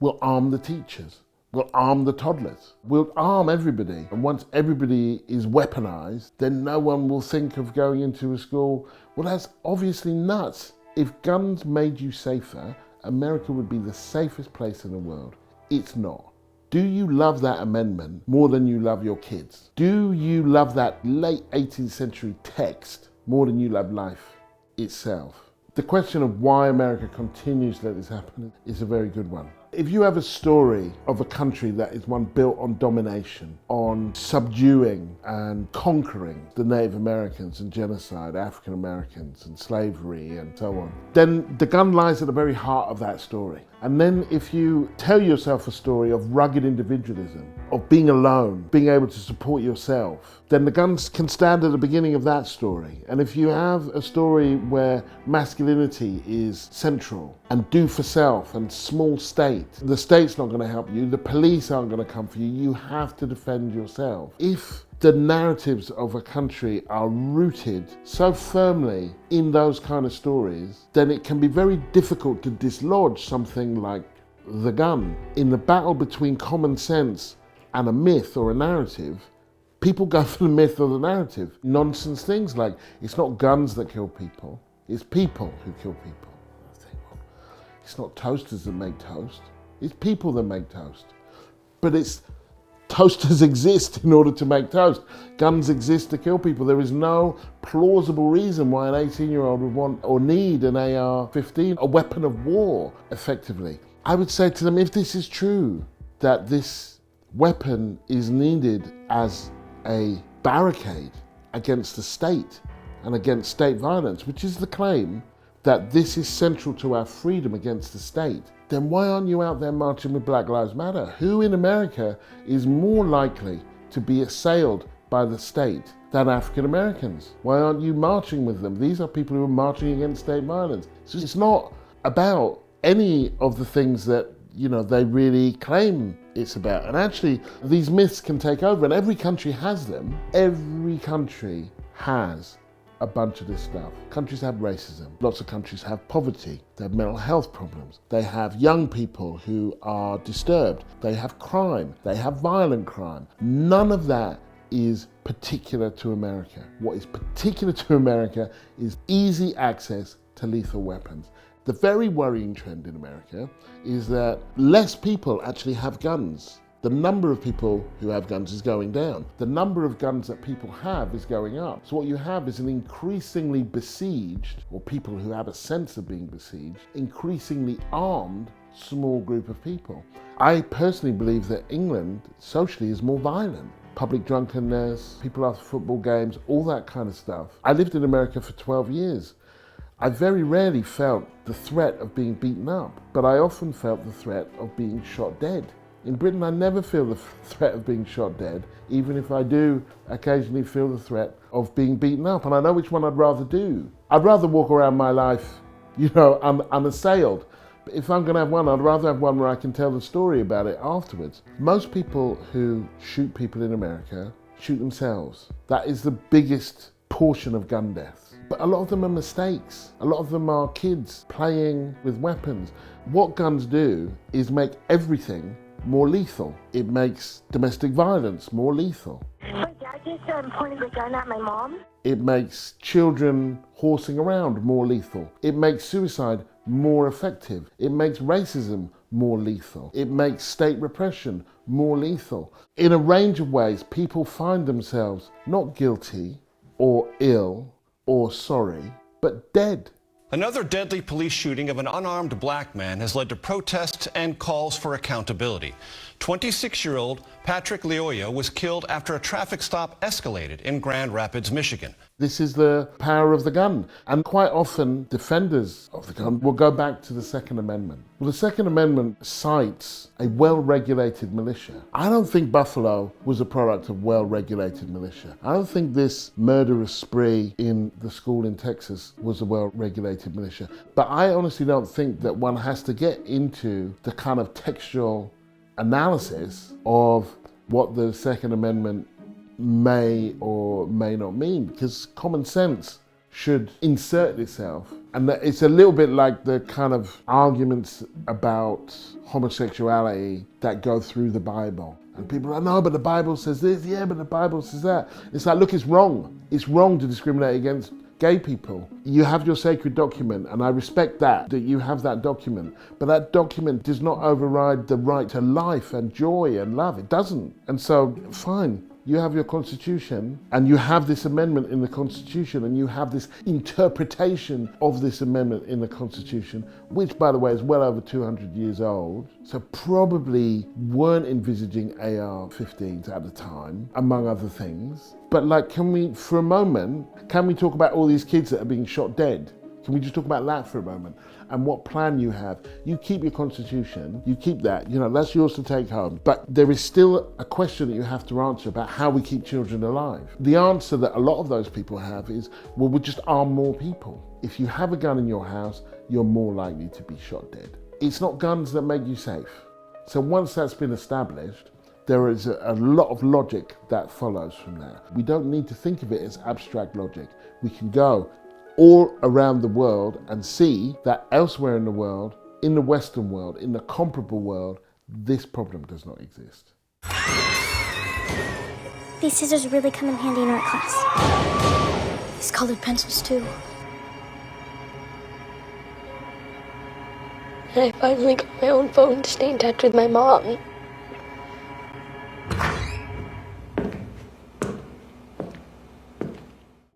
We'll arm the teachers. We'll arm the toddlers. We'll arm everybody. And once everybody is weaponized, then no one will think of going into a school. Well, that's obviously nuts. If guns made you safer, America would be the safest place in the world. It's not. Do you love that amendment more than you love your kids? Do you love that late 18th century text more than you love life itself? The question of why America continues to let this happen is a very good one. If you have a story of a country that is one built on domination, on subduing and conquering the Native Americans and genocide, African Americans and slavery and so on, then the gun lies at the very heart of that story. And then if you tell yourself a story of rugged individualism, of being alone, being able to support yourself, then the guns can stand at the beginning of that story. And if you have a story where masculinity is central and do for self and small state, the state's not going to help you, the police aren't going to come for you, you have to defend yourself. If the narratives of a country are rooted so firmly in those kind of stories, then it can be very difficult to dislodge something like the gun. In the battle between common sense and a myth or a narrative, people go for the myth or the narrative. Nonsense things like, it's not guns that kill people, it's people who kill people. I think, well, it's not toasters that make toast, it's people that make toast. But it's toasters exist in order to make toast. Guns exist to kill people. There is no plausible reason why an 18-year-old would want or need an AR-15, a weapon of war, effectively. I would say to them, if this is true, that this weapon is needed as a barricade against the state and against state violence, which is the claim that this is central to our freedom against the state, then why aren't you out there marching with Black Lives Matter? Who in America is more likely to be assailed by the state than African Americans? Why aren't you marching with them? These are people who are marching against state violence. So it's not about any of the things that, you know, they really claim it's about. And actually, these myths can take over, and every country has them. Every country has a bunch of this stuff. Countries have racism. Lots of countries have poverty. They have mental health problems. They have young people who are disturbed. They have crime. They have violent crime. None of that is particular to America. What is particular to America is easy access to lethal weapons. The very worrying trend in America is that less people actually have guns. The number of people who have guns is going down. The number of guns that people have is going up. So what you have is an increasingly besieged, or people who have a sense of being besieged, increasingly armed small group of people. I personally believe that England socially is more violent. Public drunkenness, people after football games, all that kind of stuff. I lived in America for 12 years. I very rarely felt the threat of being beaten up, but I often felt the threat of being shot dead. In Britain, I never feel the threat of being shot dead, even if I do occasionally feel the threat of being beaten up. And I know which one I'd rather do. I'd rather walk around my life, you know, unassailed. But if I'm going to have one, I'd rather have one where I can tell the story about it afterwards. Most people who shoot people in America shoot themselves. That is the biggest portion of gun deaths. But a lot of them are mistakes. A lot of them are kids playing with weapons. What guns do is make everything more lethal. It makes domestic violence more lethal. My dad just pointed the gun at my mom. It makes children horsing around more lethal. It makes suicide more effective. It makes racism more lethal. It makes state repression more lethal. In a range of ways, people find themselves not guilty or ill or sorry, but dead. Another deadly police shooting of an unarmed black man has led to protests and calls for accountability. 26-year-old Patrick Lyoya was killed after a traffic stop escalated in Grand Rapids, Michigan. This is the power of the gun. And quite often, defenders of the gun will go back to the Second Amendment. Well, the Second Amendment cites a well-regulated militia. I don't think Buffalo was a product of well-regulated militia. I don't think this murderous spree in the school in Texas was a well-regulated militia. But I honestly don't think that one has to get into the kind of textual analysis of what the Second Amendment may or may not mean, because common sense should insert itself. And that it's a little bit like the kind of arguments about homosexuality that go through the Bible. And people are like, no, but the Bible says this, yeah, but the Bible says that. It's like, look, it's wrong. It's wrong to discriminate against gay people. You have your sacred document, and I respect that you have that document. But that document does not override the right to life and joy and love. It doesn't. And so, fine. You have your constitution, and you have this amendment in the constitution, and you have this interpretation of this amendment in the constitution, which, by the way, is well over 200 years old. So probably weren't envisaging AR-15s at the time, among other things. But like, can we talk about all these kids that are being shot dead? Can we just talk about that for a moment? And what plan you have? You keep your constitution, you keep that, that's yours to take home. But there is still a question that you have to answer about how we keep children alive. The answer that a lot of those people have is, well, we'll just arm more people. If you have a gun in your house, you're more likely to be shot dead. It's not guns that make you safe. So once that's been established, there is a lot of logic that follows from that. We don't need to think of it as abstract logic. We can go all around the world and see that elsewhere in the world, in the Western world, in the comparable world, this problem does not exist. These scissors really come in handy in art class. These colored pencils too. And I finally got my own phone to stay in touch with my mom.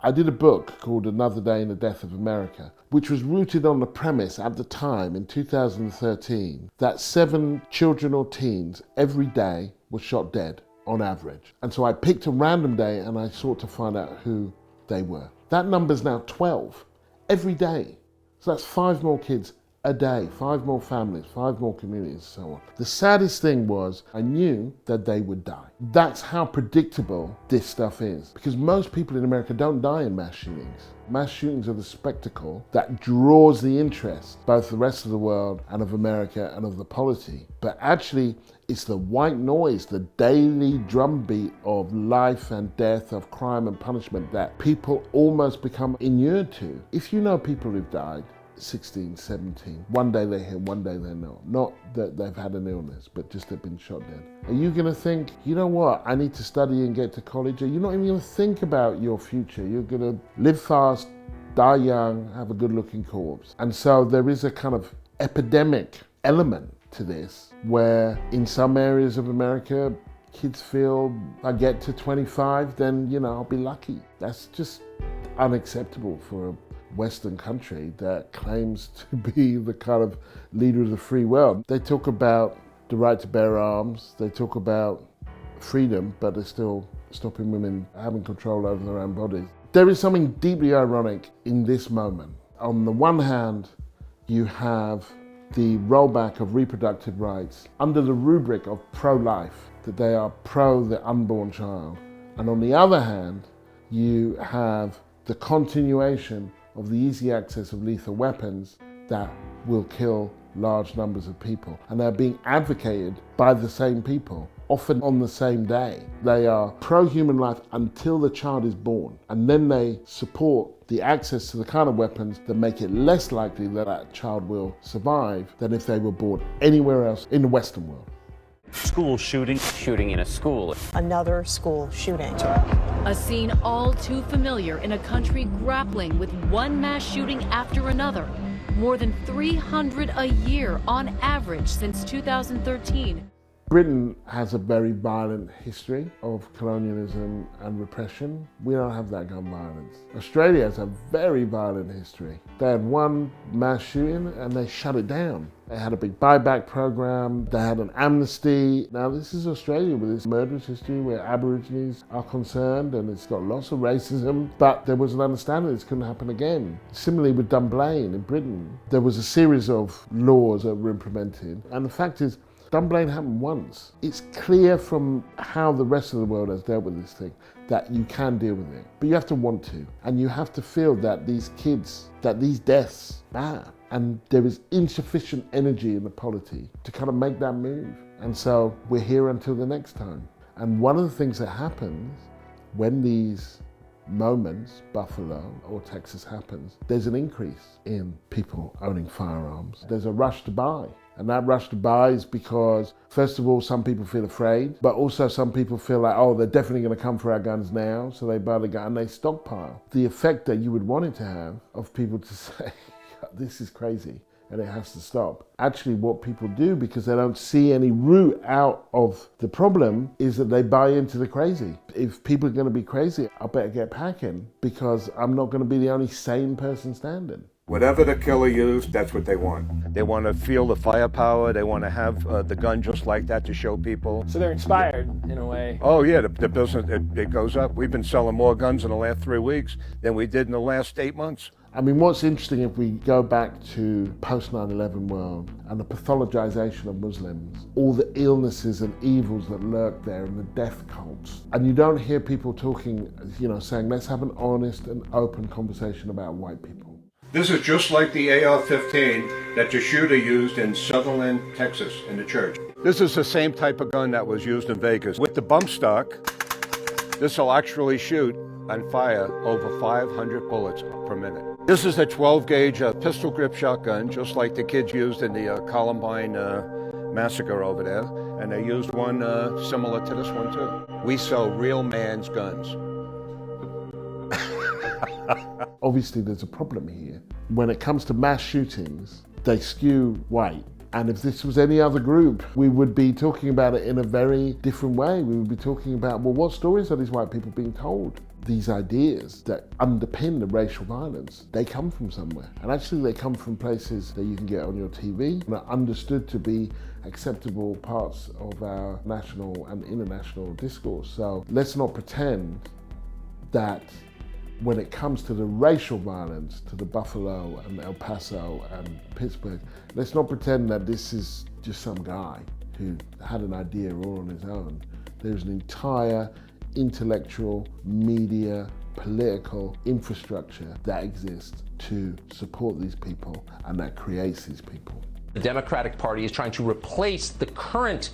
I did a book called Another Day in the Death of America, which was rooted on the premise at the time in 2013 that 7 children or teens every day were shot dead on average. And so I picked a random day and I sought to find out who they were. That number's now 12 every day. So that's 5 more kids a day, 5 more families, 5 more communities, and so on. The saddest thing was I knew that they would die. That's how predictable this stuff is. Because most people in America don't die in mass shootings. Mass shootings are the spectacle that draws the interest, both the rest of the world and of America and of the polity. But actually, it's the white noise, the daily drumbeat of life and death, of crime and punishment that people almost become inured to. If you know people who've died, 16, 17. One day they're here, one day they're not. Not that they've had an illness, but just they've been shot dead. Are you going to think, you know what, I need to study and get to college? Are you not even going to think about your future? You're going to live fast, die young, have a good-looking corpse. And so there is a kind of epidemic element to this, where in some areas of America, kids feel, I get to 25, then, I'll be lucky. That's just unacceptable for a Western country that claims to be the kind of leader of the free world. They talk about the right to bear arms, they talk about freedom, but they're still stopping women having control over their own bodies. There is something deeply ironic in this moment. On the one hand, you have the rollback of reproductive rights under the rubric of pro-life, that they are pro the unborn child. And on the other hand, you have the continuation of the easy access of lethal weapons that will kill large numbers of people. And they're being advocated by the same people, often on the same day. They are pro-human life until the child is born. And then they support the access to the kind of weapons that make it less likely that that child will survive than if they were born anywhere else in the Western world. School shooting. Shooting in a school. Another school shooting. A scene all too familiar in a country grappling with one mass shooting after another. More than 300 a year on average since 2013. Britain has a very violent history of colonialism and repression. We don't have that gun violence. Australia has a very violent history. They had one mass shooting and they shut it down. They had a big buyback program, they had an amnesty. Now this is Australia with its murderous history where Aborigines are concerned, and it's got lots of racism, but there was an understanding this couldn't happen again. Similarly with Dunblane in Britain, there was a series of laws that were implemented, and the fact is, Dunblane happened once. It's clear from how the rest of the world has dealt with this thing that you can deal with it, but you have to want to, and you have to feel that these kids, that these deaths matter, and there is insufficient energy in the polity to kind of make that move. And so we're here until the next time. And one of the things that happens when these moments, Buffalo or Texas happens, there's an increase in people owning firearms. There's a rush to buy. And that rush to buy is because, first of all, some people feel afraid, but also some people feel like, oh, they're definitely going to come for our guns now, so they buy the gun and they stockpile. The effect that you would want it to have of people to say, this is crazy and it has to stop. Actually, what people do, because they don't see any route out of the problem, is that they buy into the crazy. If people are going to be crazy, I better get packing because I'm not going to be the only sane person standing. Whatever the killer used, that's what they want. They want to feel the firepower. They want to have the gun just like that to show people. So they're inspired in a way. Oh yeah, the business, it goes up. We've been selling more guns in the last 3 weeks than we did in the last 8 months. I mean, what's interesting, if we go back to post 9/11 world and the pathologization of Muslims, all the illnesses and evils that lurk there and the death cults, and you don't hear people talking, saying, let's have an honest and open conversation about white people. This is just like the AR-15 that the shooter used in Sutherland, Texas, in the church. This is the same type of gun that was used in Vegas. With the bump stock, this will actually shoot and fire over 500 bullets per minute. This is a 12-gauge pistol grip shotgun, just like the kids used in the Columbine massacre over there. And they used one similar to this one too. We sell real man's guns. Obviously, there's a problem here. When it comes to mass shootings, they skew white. And if this was any other group, we would be talking about it in a very different way. We would be talking about, well, what stories are these white people being told? These ideas that underpin the racial violence, they come from somewhere. And actually they come from places that you can get on your TV and are understood to be acceptable parts of our national and international discourse. So let's not pretend that when it comes to the racial violence, to the Buffalo and El Paso and Pittsburgh, let's not pretend that this is just some guy who had an idea all on his own. There's an entire intellectual, media, political infrastructure that exists to support these people and that creates these people. The Democratic Party is trying to replace the current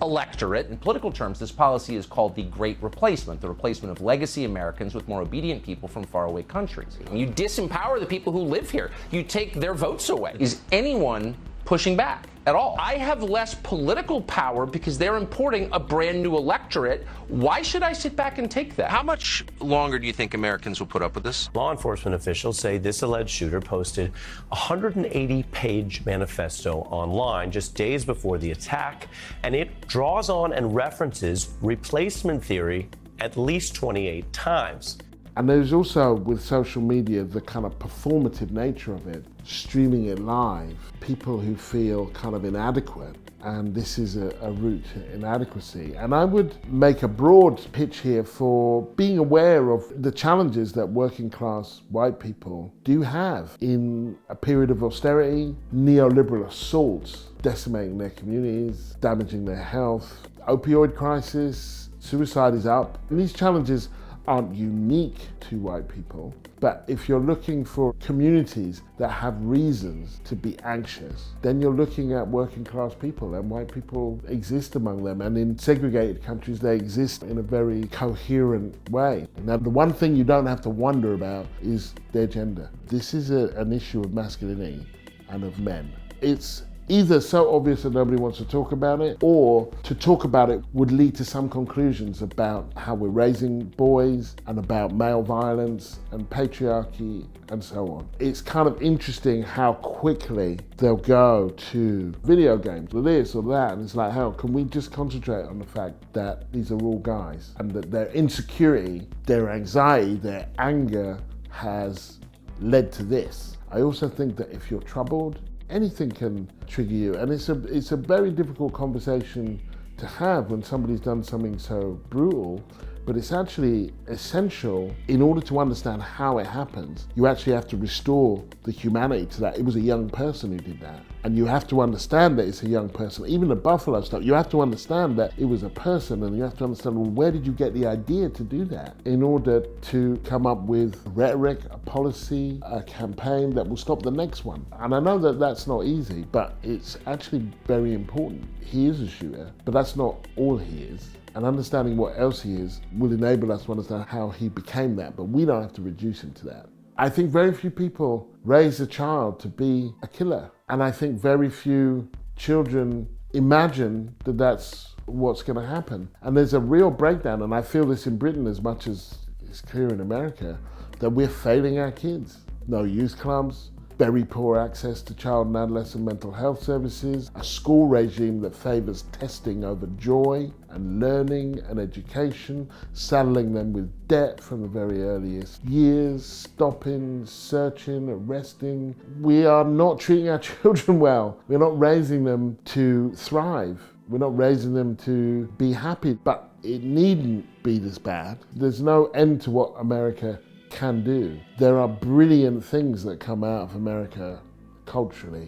electorate. In political terms, this policy is called the Great Replacement, the replacement of legacy Americans with more obedient people from faraway countries. You disempower the people who live here. You take their votes away. Is anyone pushing back at all? I have less political power because they're importing a brand new electorate. Why should I sit back and take that? How much longer do you think Americans will put up with this? Law enforcement officials say this alleged shooter posted a 180-page manifesto online just days before the attack, and it draws on and references replacement theory at least 28 times. And there's also, with social media, the kind of performative nature of it, streaming it live, people who feel kind of inadequate, and this is a route to inadequacy. And I would make a broad pitch here for being aware of the challenges that working class white people do have in a period of austerity, neoliberal assaults, decimating their communities, damaging their health, opioid crisis, suicide is up. And these challenges aren't unique to white people, but if you're looking for communities that have reasons to be anxious, then you're looking at working class people, and white people exist among them, and in segregated countries they exist in a very coherent way. Now, the one thing you don't have to wonder about is their gender. This is an issue of masculinity and of men. It's either so obvious that nobody wants to talk about it, or to talk about it would lead to some conclusions about how we're raising boys and about male violence and patriarchy and so on. It's kind of interesting how quickly they'll go to video games or this or that, and it's like, how can we just concentrate on the fact that these are all guys and that their insecurity, their anxiety, their anger has led to this. I also think that if you're troubled, anything can trigger you, and it's a very difficult conversation to have when somebody's done something so brutal, but it's actually essential in order to understand how it happens. You actually have to restore the humanity to that. It was a young person who did that. And you have to understand that it's a young person. Even the Buffalo stuff, you have to understand that it was a person, and you have to understand, well, where did you get the idea to do that? In order to come up with rhetoric, a policy, a campaign that will stop the next one. And I know that that's not easy, but it's actually very important. He is a shooter, but that's not all he is. And understanding what else he is will enable us to understand how he became that, but we don't have to reduce him to that. I think very few people raise a child to be a killer. And I think very few children imagine that that's what's going to happen. And there's a real breakdown, and I feel this in Britain as much as it's clear in America, that we're failing our kids. No youth clubs, very poor access to child and adolescent mental health services, a school regime that favours testing over joy and learning and education, saddling them with debt from the very earliest years, stopping, searching, arresting. We are not treating our children well. We're not raising them to thrive. We're not raising them to be happy, but it needn't be this bad. There's no end to what America can do. There are brilliant things that come out of America culturally,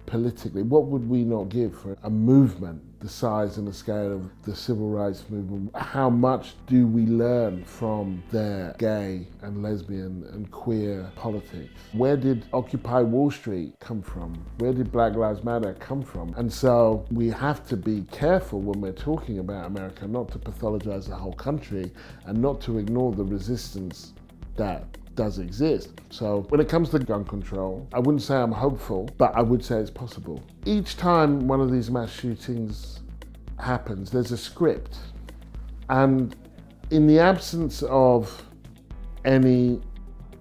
politically. What would we not give for a movement the size and the scale of the civil rights movement? How much do we learn from their gay and lesbian and queer politics? Where did Occupy Wall Street come from? Where did Black Lives Matter come from? And so we have to be careful when we're talking about America, not to pathologize the whole country and not to ignore the resistance that does exist. So when it comes to gun control, I wouldn't say I'm hopeful, but I would say it's possible. Each time one of these mass shootings happens, there's a script. And in the absence of any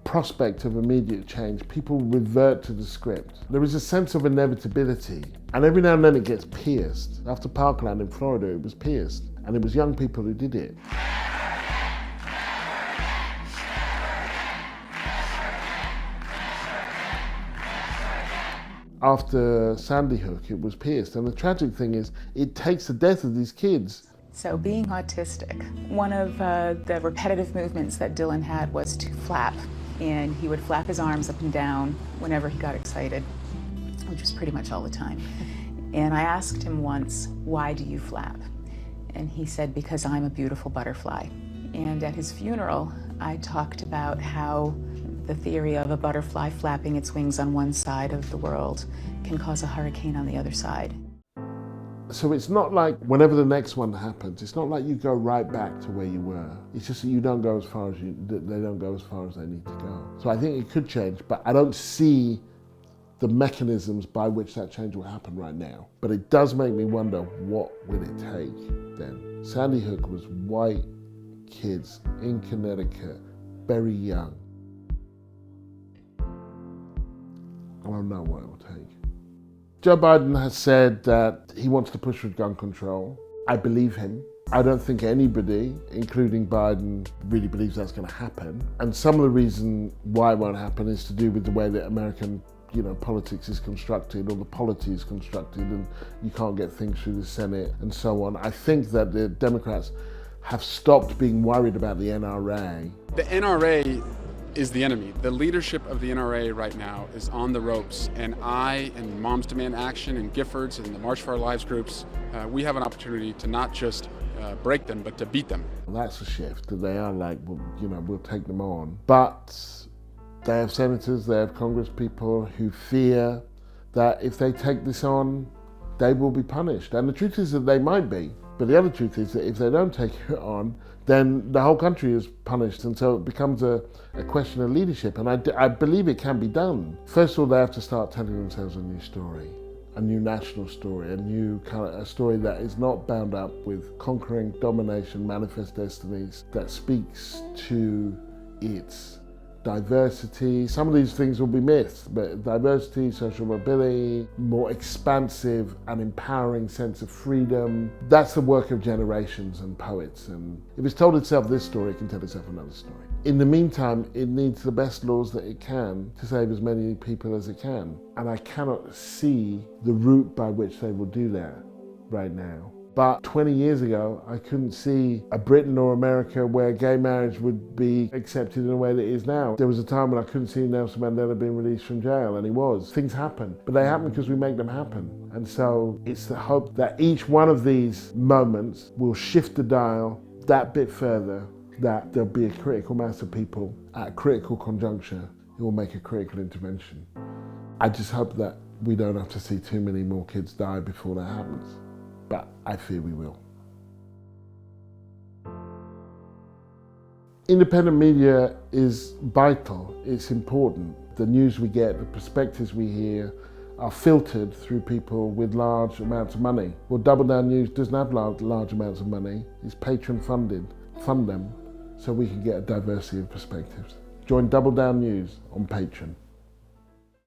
prospect of immediate change, people revert to the script. There is a sense of inevitability, and every now and then it gets pierced. After Parkland in Florida, it was pierced, and it was young people who did it. After Sandy Hook, it was pierced. And the tragic thing is, it takes the death of these kids. So being autistic, one of the repetitive movements that Dylan had was to flap. And he would flap his arms up and down whenever he got excited, which was pretty much all the time. And I asked him once, why do you flap? And he said, because I'm a beautiful butterfly. And at his funeral, I talked about how the theory of a butterfly flapping its wings on one side of the world can cause a hurricane on the other side. So it's not like whenever the next one happens, it's not like you go right back to where you were. It's just that you don't go as far as they don't go as far as they need to go. So I think it could change, but I don't see the mechanisms by which that change will happen right now. But it does make me wonder, what will it take then? Sandy Hook was white kids in Connecticut, very young. I don't know what it will take. Joe Biden has said that he wants to push for gun control. I believe him. I don't think anybody, including Biden, really believes that's going to happen. And some of the reason why it won't happen is to do with the way that American politics is constructed, or the polity is constructed, and you can't get things through the Senate and so on. I think that the Democrats have stopped being worried about the NRA. The NRA is the enemy. The leadership of the NRA right now is on the ropes, and I and Moms Demand Action and Giffords and the March for Our Lives groups, we have an opportunity to not just break them, but to beat them. That's a shift, that they are like, well, we'll take them on. But they have senators, they have Congress people who fear that if they take this on, they will be punished. And the truth is that they might be. But the other truth is that if they don't take it on, then the whole country is punished, and so it becomes a question of leadership. And I believe it can be done. First of all, they have to start telling themselves a new story, a new national story, a story that is not bound up with conquering, domination, manifest destinies, that speaks to its diversity. Some of these things will be myths, but diversity, social mobility, more expansive and empowering sense of freedom. That's the work of generations and poets. And if it's told itself this story, it can tell itself another story. In the meantime, it needs the best laws that it can to save as many people as it can. And I cannot see the route by which they will do that right now. But 20 years ago, I couldn't see a Britain or America where gay marriage would be accepted in a way that it is now. There was a time when I couldn't see Nelson Mandela being released from jail, and he was. Things happen, but they happen because we make them happen. And so it's the hope that each one of these moments will shift the dial that bit further, that there'll be a critical mass of people at a critical conjuncture who will make a critical intervention. I just hope that we don't have to see too many more kids die before that happens. But I fear we will. Independent media is vital, it's important. The news we get, the perspectives we hear are filtered through people with large amounts of money. Well, Double Down News doesn't have large amounts of money, it's patron funded. Fund them so we can get a diversity of perspectives. Join Double Down News on Patreon.